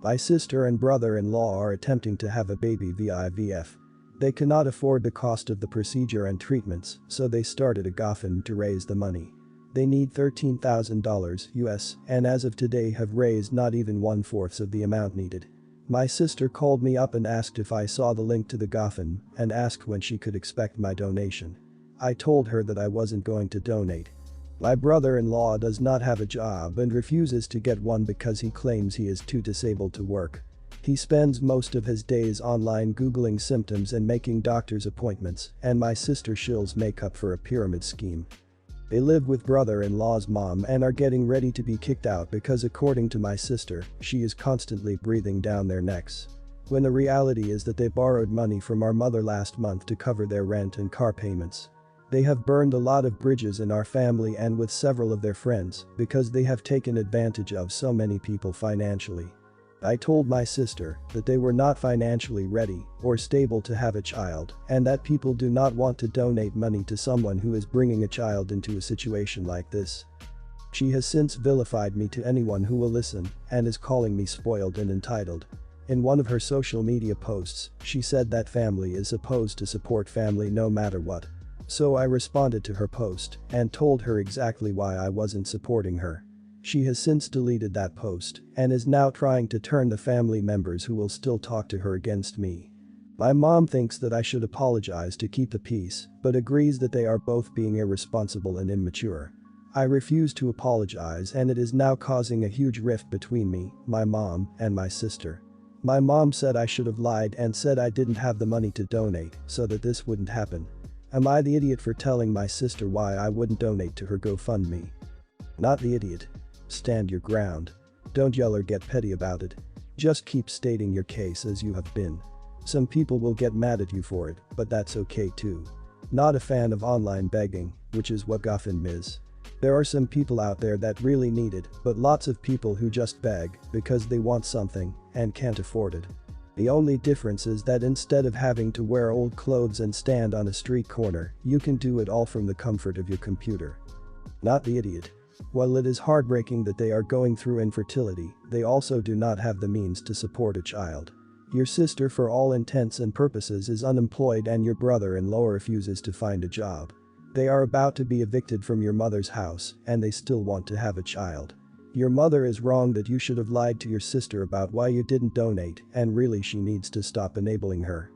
My sister and brother-in-law are attempting to have a baby via IVF. They cannot afford the cost of the procedure and treatments, so they started a Gofundme to raise the money. They need $13,000 US, and as of today have raised not even 1/4 of the amount needed. My sister called me up and asked if I saw the link to the Gofundme and asked when she could expect my donation. I told her that I wasn't going to donate. My brother-in-law does not have a job and refuses to get one because he claims he is too disabled to work. He spends most of his days online googling symptoms and making doctor's appointments, and my sister shills makeup for a pyramid scheme. They live with brother-in-law's mom and are getting ready to be kicked out because according to my sister, she is constantly breathing down their necks. When the reality is that they borrowed money from our mother last month to cover their rent and car payments. They have burned a lot of bridges in our family and with several of their friends because they have taken advantage of so many people financially. I told my sister that they were not financially ready or stable to have a child and that people do not want to donate money to someone who is bringing a child into a situation like this. She has since vilified me to anyone who will listen and is calling me spoiled and entitled. In one of her social media posts, she said that family is supposed to support family no matter what. So I responded to her post and told her exactly why I wasn't supporting her. She has since deleted that post and is now trying to turn the family members who will still talk to her against me. My mom thinks that I should apologize to keep the peace, but agrees that they are both being irresponsible and immature. I refuse to apologize and it is now causing a huge rift between me, my mom, and my sister. My mom said I should have lied and said I didn't have the money to donate so that this wouldn't happen. Am I the idiot for telling my sister why I wouldn't donate to her GoFundMe? Not the idiot. Stand your ground. Don't yell or get petty about it. Just keep stating your case as you have been. Some people will get mad at you for it, but that's okay too. Not a fan of online begging, which is what Gofundme is. There are some people out there that really need it, but lots of people who just beg because they want something and can't afford it. The only difference is that instead of having to wear old clothes and stand on a street corner, you can do it all from the comfort of your computer. Not the idiot. While it is heartbreaking that they are going through infertility, they also do not have the means to support a child. Your sister for all intents and purposes is unemployed and your brother-in-law refuses to find a job. They are about to be evicted from your mother's house and they still want to have a child. Your mother is wrong that you should have lied to your sister about why you didn't donate and really she needs to stop enabling her.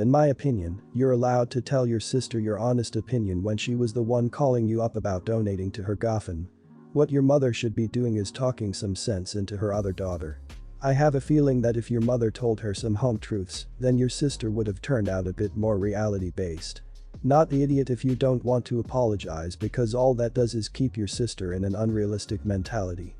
In my opinion, you're allowed to tell your sister your honest opinion when she was the one calling you up about donating to her Gofundme. What your mother should be doing is talking some sense into her other daughter. I have a feeling that if your mother told her some home truths, then your sister would have turned out a bit more reality-based. Not the idiot if you don't want to apologize because all that does is keep your sister in an unrealistic mentality.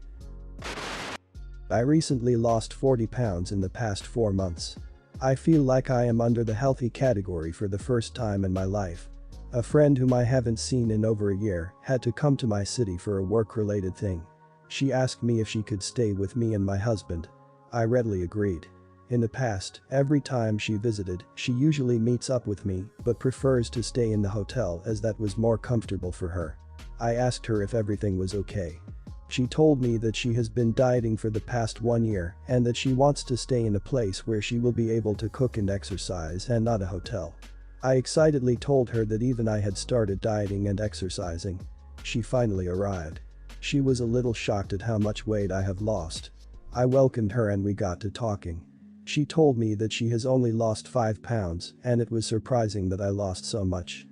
I recently lost 40 pounds in the past 4 months. I feel like I am under the healthy category for the first time in my life. A friend whom I haven't seen in over a year had to come to my city for a work-related thing. She asked me if she could stay with me and my husband. I readily agreed. In the past, every time she visited, she usually meets up with me but prefers to stay in the hotel as that was more comfortable for her. I asked her if everything was okay. She told me that she has been dieting for the past 1 year and that she wants to stay in a place where she will be able to cook and exercise and not a hotel. I excitedly told her that even I had started dieting and exercising. She finally arrived. She was a little shocked at how much weight I have lost. I welcomed her and we got to talking. She told me that she has only lost 5 pounds and it was surprising that I lost so much.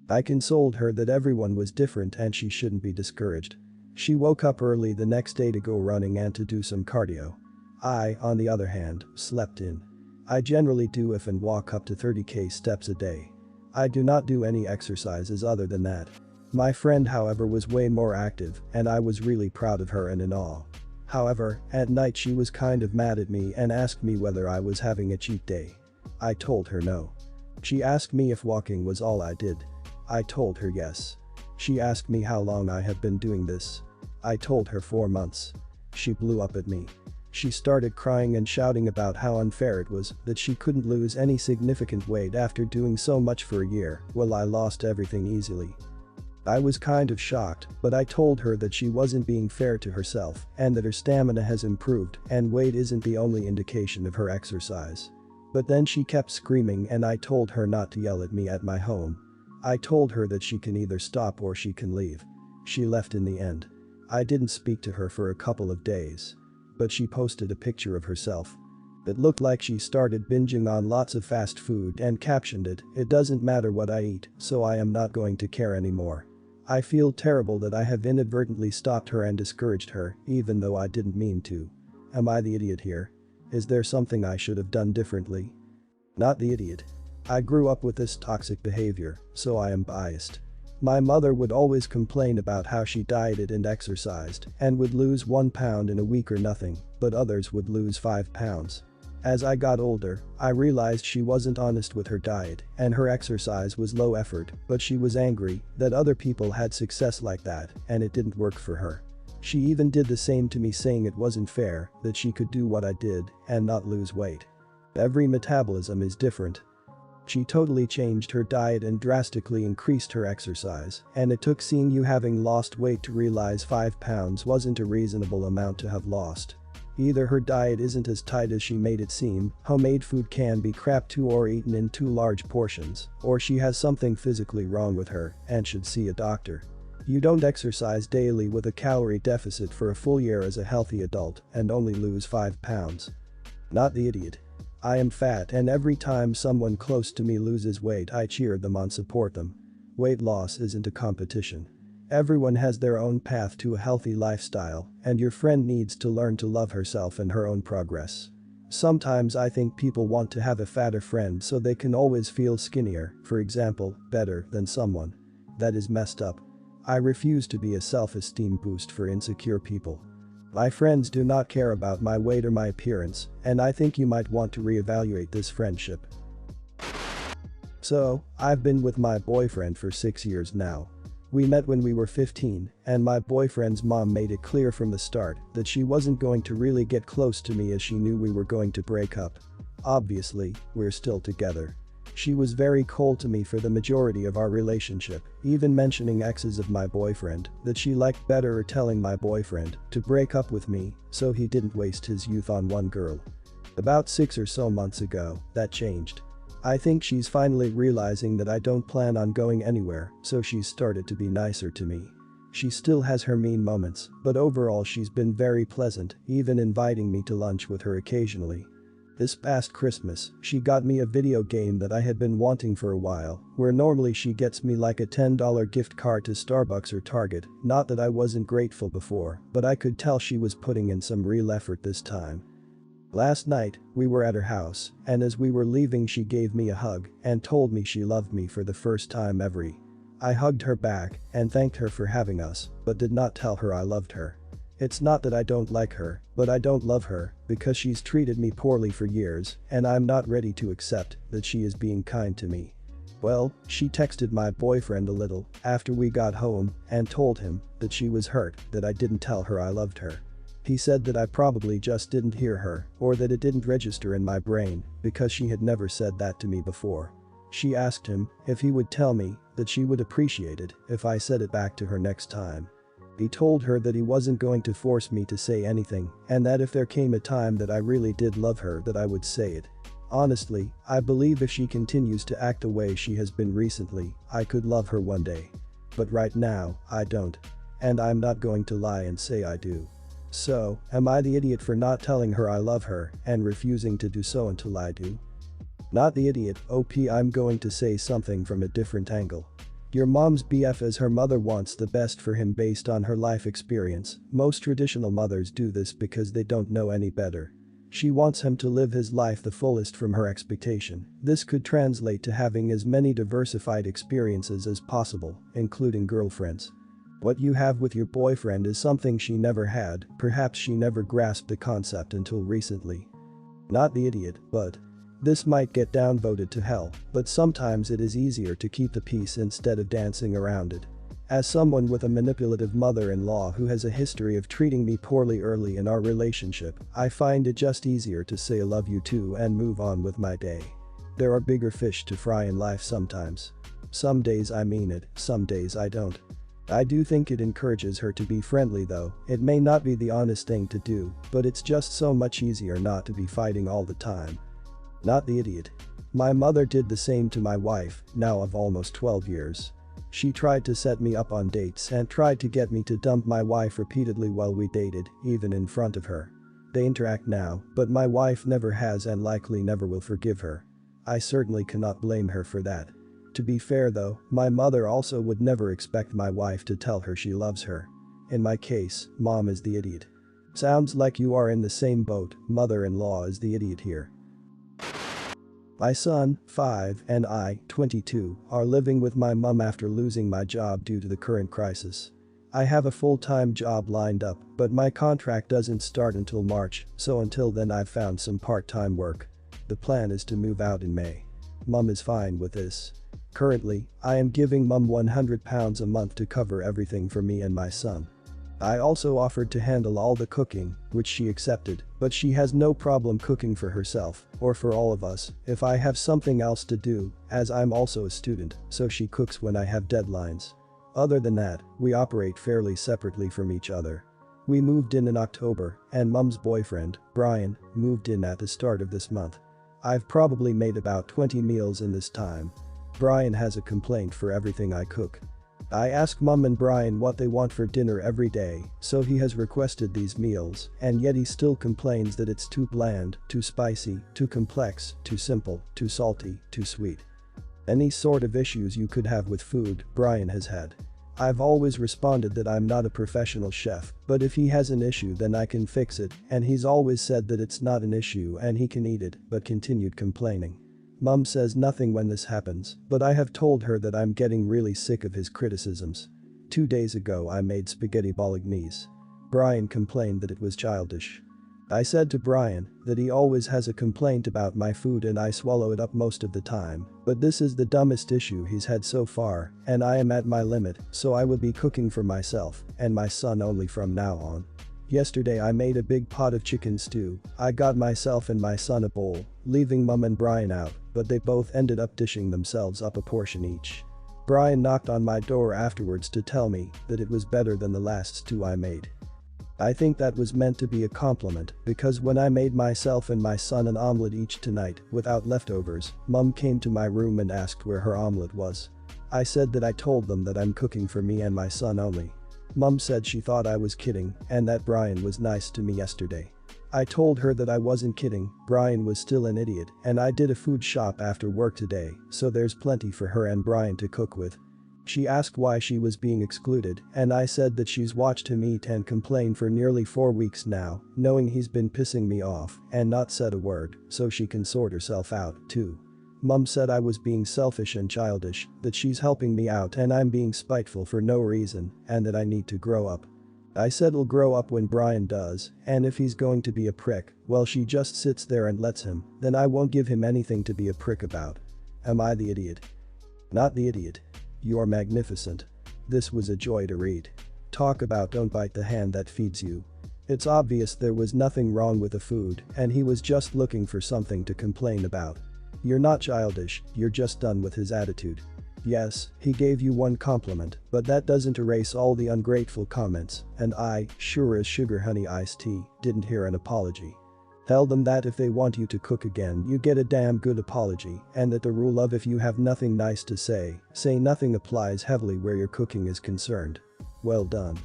I consoled her that everyone was different and she shouldn't be discouraged. She woke up early the next day to go running and to do some cardio. I, on the other hand, slept in. I generally do if and walk up to 30k steps a day. I do not do any exercises other than that. My friend however was way more active and I was really proud of her and in awe. However, at night she was kind of mad at me and asked me whether I was having a cheat day. I told her no. She asked me if walking was all I did. I told her yes. She asked me how long I have been doing this. I told her 4 months. She blew up at me. She started crying and shouting about how unfair it was that she couldn't lose any significant weight after doing so much for a year while I lost everything easily. I was kind of shocked, but I told her that she wasn't being fair to herself and that her stamina has improved and weight isn't the only indication of her exercise. But then she kept screaming and I told her not to yell at me at my home. I told her that she can either stop or she can leave. She left in the end. I didn't speak to her for a couple of days. But she posted a picture of herself. It looked like she started binging on lots of fast food and captioned it, "It doesn't matter what I eat, so I am not going to care anymore." I feel terrible that I have inadvertently stopped her and discouraged her, even though I didn't mean to. Am I the idiot here? Is there something I should have done differently? Not the idiot. I grew up with this toxic behavior, so I am biased. My mother would always complain about how she dieted and exercised and would lose 1 pound in a week or nothing, but others would lose 5 pounds. As I got older, I realized she wasn't honest with her diet and her exercise was low effort, but she was angry that other people had success like that and it didn't work for her. She even did the same to me, saying it wasn't fair that she could do what I did and not lose weight. Every metabolism is different. She totally changed her diet and drastically increased her exercise, and it took seeing you having lost weight to realize 5 pounds wasn't a reasonable amount to have lost. Either her diet isn't as tight as she made it seem, homemade food can be crap too or eaten in too large portions, or she has something physically wrong with her and should see a doctor. You don't exercise daily with a calorie deficit for a full year as a healthy adult and only lose 5 pounds. Not the idiot. I am fat and every time someone close to me loses weight I cheer them on, support them. Weight loss isn't a competition. Everyone has their own path to a healthy lifestyle, and your friend needs to learn to love herself and her own progress. Sometimes I think people want to have a fatter friend so they can always feel skinnier, for example, better than someone. That is messed up. I refuse to be a self-esteem boost for insecure people. My friends do not care about my weight or my appearance, and I think you might want to reevaluate this friendship. So, I've been with my boyfriend for 6 years now. We met when we were 15, and my boyfriend's mom made it clear from the start that she wasn't going to really get close to me as she knew we were going to break up. Obviously, we're still together. She was very cold to me for the majority of our relationship, even mentioning exes of my boyfriend that she liked better, or telling my boyfriend to break up with me so he didn't waste his youth on one girl. About 6 or so months ago, that changed. I think she's finally realizing that I don't plan on going anywhere, so she's started to be nicer to me. She still has her mean moments, but overall she's been very pleasant, even inviting me to lunch with her occasionally. This past Christmas, she got me a video game that I had been wanting for a while, where normally she gets me like a $10 gift card to Starbucks or Target. Not that I wasn't grateful before, but I could tell she was putting in some real effort this time. Last night, we were at her house, and as we were leaving she gave me a hug and told me she loved me for the first time ever. I hugged her back and thanked her for having us, but did not tell her I loved her. It's not that I don't like her, but I don't love her because she's treated me poorly for years and I'm not ready to accept that she is being kind to me. Well, she texted my boyfriend a little after we got home and told him that she was hurt that I didn't tell her I loved her. He said that I probably just didn't hear her or that it didn't register in my brain because she had never said that to me before. She asked him if he would tell me that she would appreciate it if I said it back to her next time. He told her that he wasn't going to force me to say anything and that if there came a time that I really did love her that I would say it. Honestly, I believe if she continues to act the way she has been recently, I could love her one day. But right now, I don't. And I'm not going to lie and say I do. So, am I the idiot for not telling her I love her and refusing to do so until I do? Not the idiot, I'm going to say something from a different angle. Your mom's BF as her mother wants the best for him based on her life experience. Most traditional mothers do this because they don't know any better. She wants him to live his life the fullest from her expectation. This could translate to having as many diversified experiences as possible, including girlfriends. What you have with your boyfriend is something she never had, perhaps she never grasped the concept until recently. Not the idiot, but this might get downvoted to hell, but sometimes it is easier to keep the peace instead of dancing around it. As someone with a manipulative mother-in-law who has a history of treating me poorly early in our relationship, I find it just easier to say I love you too and move on with my day. There are bigger fish to fry in life sometimes. Some days I mean it, some days I don't. I do think it encourages her to be friendly though. It may not be the honest thing to do, but it's just so much easier not to be fighting all the time. Not the idiot. My mother did the same to my wife, now of almost 12 years. She tried to set me up on dates and tried to get me to dump my wife repeatedly while we dated, even in front of her. They interact now, but my wife never has and likely never will forgive her. I certainly cannot blame her for that. To be fair though, my mother also would never expect my wife to tell her she loves her. In my case, mom is the idiot. Sounds like you are in the same boat, mother-in-law is the idiot here. My son, 5, and I, 22, are living with my mum after losing my job due to the current crisis. I have a full-time job lined up, but my contract doesn't start until March, so until then I've found some part-time work. The plan is to move out in May. Mum is fine with this. Currently, I am giving mum £100 a month to cover everything for me and my son. I also offered to handle all the cooking, which she accepted, but she has no problem cooking for herself, or for all of us, if I have something else to do, as I'm also a student, so she cooks when I have deadlines. Other than that, we operate fairly separately from each other. We moved in October, and mum's boyfriend, Brian, moved in at the start of this month. I've probably made about 20 meals in this time. Brian has a complaint for everything I cook. I ask mum and Brian what they want for dinner every day, so he has requested these meals, and yet he still complains that it's too bland, too spicy, too complex, too simple, too salty, too sweet. Any sort of issues you could have with food, Brian has had. I've always responded that I'm not a professional chef, but if he has an issue then I can fix it, and he's always said that it's not an issue and he can eat it, but continued complaining. Mum says nothing when this happens, but I have told her that I'm getting really sick of his criticisms. 2 days ago I made spaghetti bolognese. Brian complained that it was childish. I said to Brian that he always has a complaint about my food and I swallow it up most of the time, but this is the dumbest issue he's had so far, and I am at my limit, so I will be cooking for myself and my son only from now on. Yesterday I made a big pot of chicken stew. I got myself and my son a bowl, leaving mum and Brian out, but they both ended up dishing themselves up a portion each. Brian knocked on my door afterwards to tell me that it was better than the last stew I made. I think that was meant to be a compliment, because when I made myself and my son an omelette each tonight, without leftovers, mum came to my room and asked where her omelette was. I said that I told them that I'm cooking for me and my son only. Mum said she thought I was kidding and that Brian was nice to me yesterday. I told her that I wasn't kidding, Brian was still an idiot, and I did a food shop after work today, so there's plenty for her and Brian to cook with. She asked why she was being excluded, and I said that she's watched him eat and complain for nearly 4 weeks now, knowing he's been pissing me off and not said a word, so she can sort herself out, too. Mum said I was being selfish and childish, that she's helping me out and I'm being spiteful for no reason, and that I need to grow up. I said I'll grow up when Brian does, and if he's going to be a prick, well she just sits there and lets him, then I won't give him anything to be a prick about. Am I the idiot? Not the idiot. You're magnificent. This was a joy to read. Talk about don't bite the hand that feeds you. It's obvious there was nothing wrong with the food and he was just looking for something to complain about. You're not childish, you're just done with his attitude. Yes, he gave you one compliment, but that doesn't erase all the ungrateful comments, and I, sure as sugar honey iced tea, didn't hear an apology. Tell them that if they want you to cook again you get a damn good apology, and that the rule of if you have nothing nice to say nothing applies heavily where your cooking is concerned. Well done.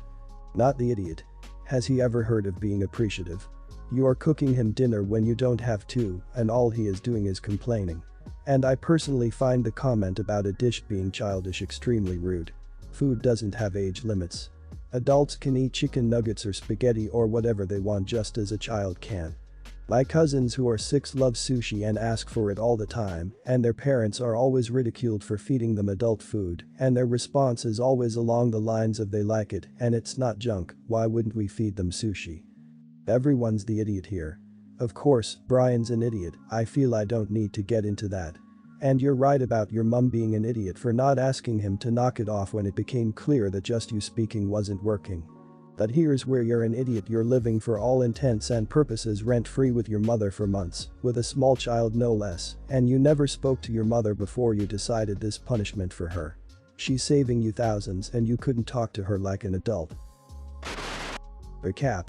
Not the idiot. Has he ever heard of being appreciative? You are cooking him dinner when you don't have to, and all he is doing is complaining. And I personally find the comment about a dish being childish extremely rude. Food doesn't have age limits. Adults can eat chicken nuggets or spaghetti or whatever they want just as a child can. My cousins who are 6 love sushi and ask for it all the time, and their parents are always ridiculed for feeding them adult food, and their response is always along the lines of they like it and it's not junk, why wouldn't we feed them sushi? Everyone's the idiot here. Of course, Brian's an idiot, I feel I don't need to get into that. And you're right about your mum being an idiot for not asking him to knock it off when it became clear that just you speaking wasn't working. But here's where you're an idiot. You're living for all intents and purposes rent-free with your mother for months, with a small child no less, and you never spoke to your mother before you decided this punishment for her. She's saving you thousands and you couldn't talk to her like an adult. Recap.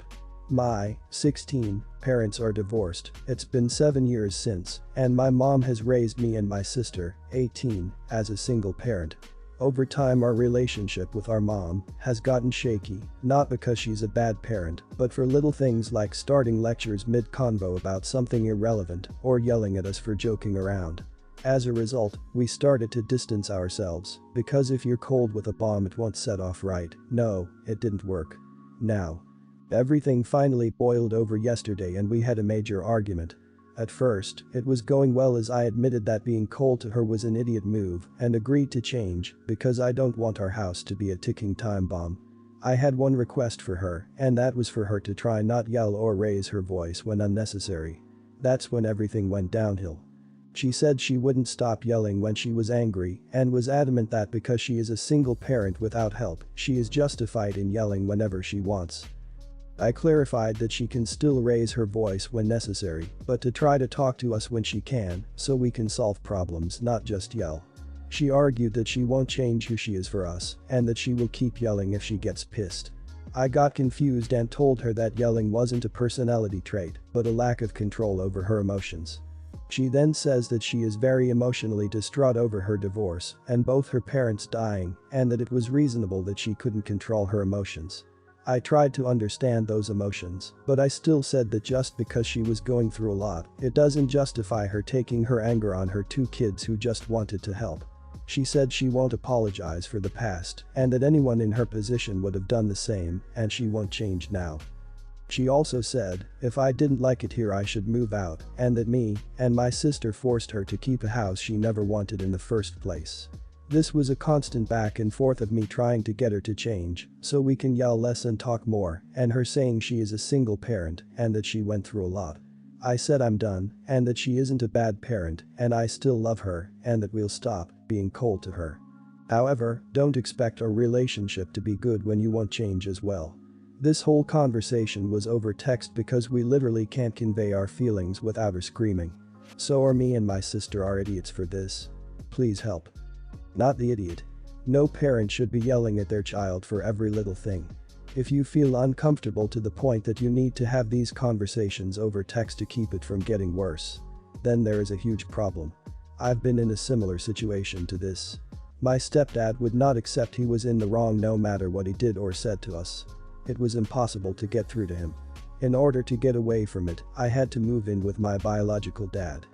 My 16 parents are divorced. It's been 7 years since, and my mom has raised me and my sister, 18, as a single parent. Over time our relationship with our mom has gotten shaky, not because she's a bad parent, but for little things like starting lectures mid-convo about something irrelevant or yelling at us for joking around. As a result, we started to distance ourselves, because if you're cold with a bomb it won't set off right. No, it didn't work. Now. Everything finally boiled over yesterday and we had a major argument. At first, it was going well as I admitted that being cold to her was an idiot move and agreed to change because I don't want our house to be a ticking time bomb. I had one request for her, and that was for her to try not yell or raise her voice when unnecessary. That's when everything went downhill. She said she wouldn't stop yelling when she was angry and was adamant that because she is a single parent without help, she is justified in yelling whenever she wants. I clarified that she can still raise her voice when necessary, but to try to talk to us when she can, so we can solve problems, not just yell. She argued that she won't change who she is for us, and that she will keep yelling if she gets pissed. I got confused and told her that yelling wasn't a personality trait, but a lack of control over her emotions. She then says that she is very emotionally distraught over her divorce and both her parents dying, and that it was reasonable that she couldn't control her emotions. I tried to understand those emotions, but I still said that just because she was going through a lot, it doesn't justify her taking her anger on her 2 kids who just wanted to help. She said she won't apologize for the past and that anyone in her position would have done the same and she won't change now. She also said, if I didn't like it here I should move out, and that me and my sister forced her to keep a house she never wanted in the first place. This was a constant back and forth of me trying to get her to change so we can yell less and talk more, and her saying she is a single parent and that she went through a lot. I said I'm done and that she isn't a bad parent and I still love her and that we'll stop being cold to her. However, don't expect our relationship to be good when you won't change as well. This whole conversation was over text because we literally can't convey our feelings without her screaming. So are me and my sister are idiots for this. Please help. Not the idiot. No parent should be yelling at their child for every little thing. If you feel uncomfortable to the point that you need to have these conversations over text to keep it from getting worse, then there is a huge problem. I've been in a similar situation to this. My stepdad would not accept he was in the wrong no matter what he did or said to us. It was impossible to get through to him. In order to get away from it, I had to move in with my biological dad.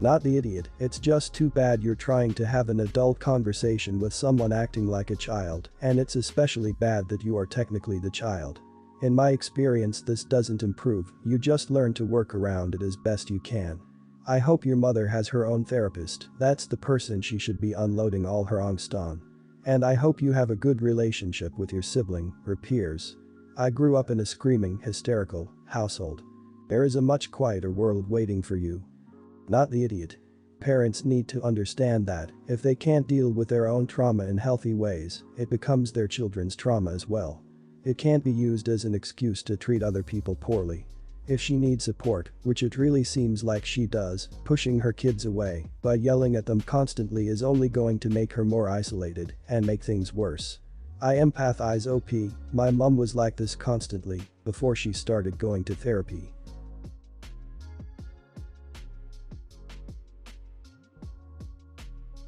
Not the idiot, it's just too bad you're trying to have an adult conversation with someone acting like a child, and it's especially bad that you are technically the child. In my experience this doesn't improve, you just learn to work around it as best you can. I hope your mother has her own therapist, that's the person she should be unloading all her angst on. And I hope you have a good relationship with your sibling, or peers. I grew up in a screaming, hysterical household. There is a much quieter world waiting for you. Not the idiot. Parents need to understand that, if they can't deal with their own trauma in healthy ways, it becomes their children's trauma as well. It can't be used as an excuse to treat other people poorly. If she needs support, which it really seems like she does, pushing her kids away by yelling at them constantly is only going to make her more isolated and make things worse. I empathize. My mom was like this constantly before she started going to therapy.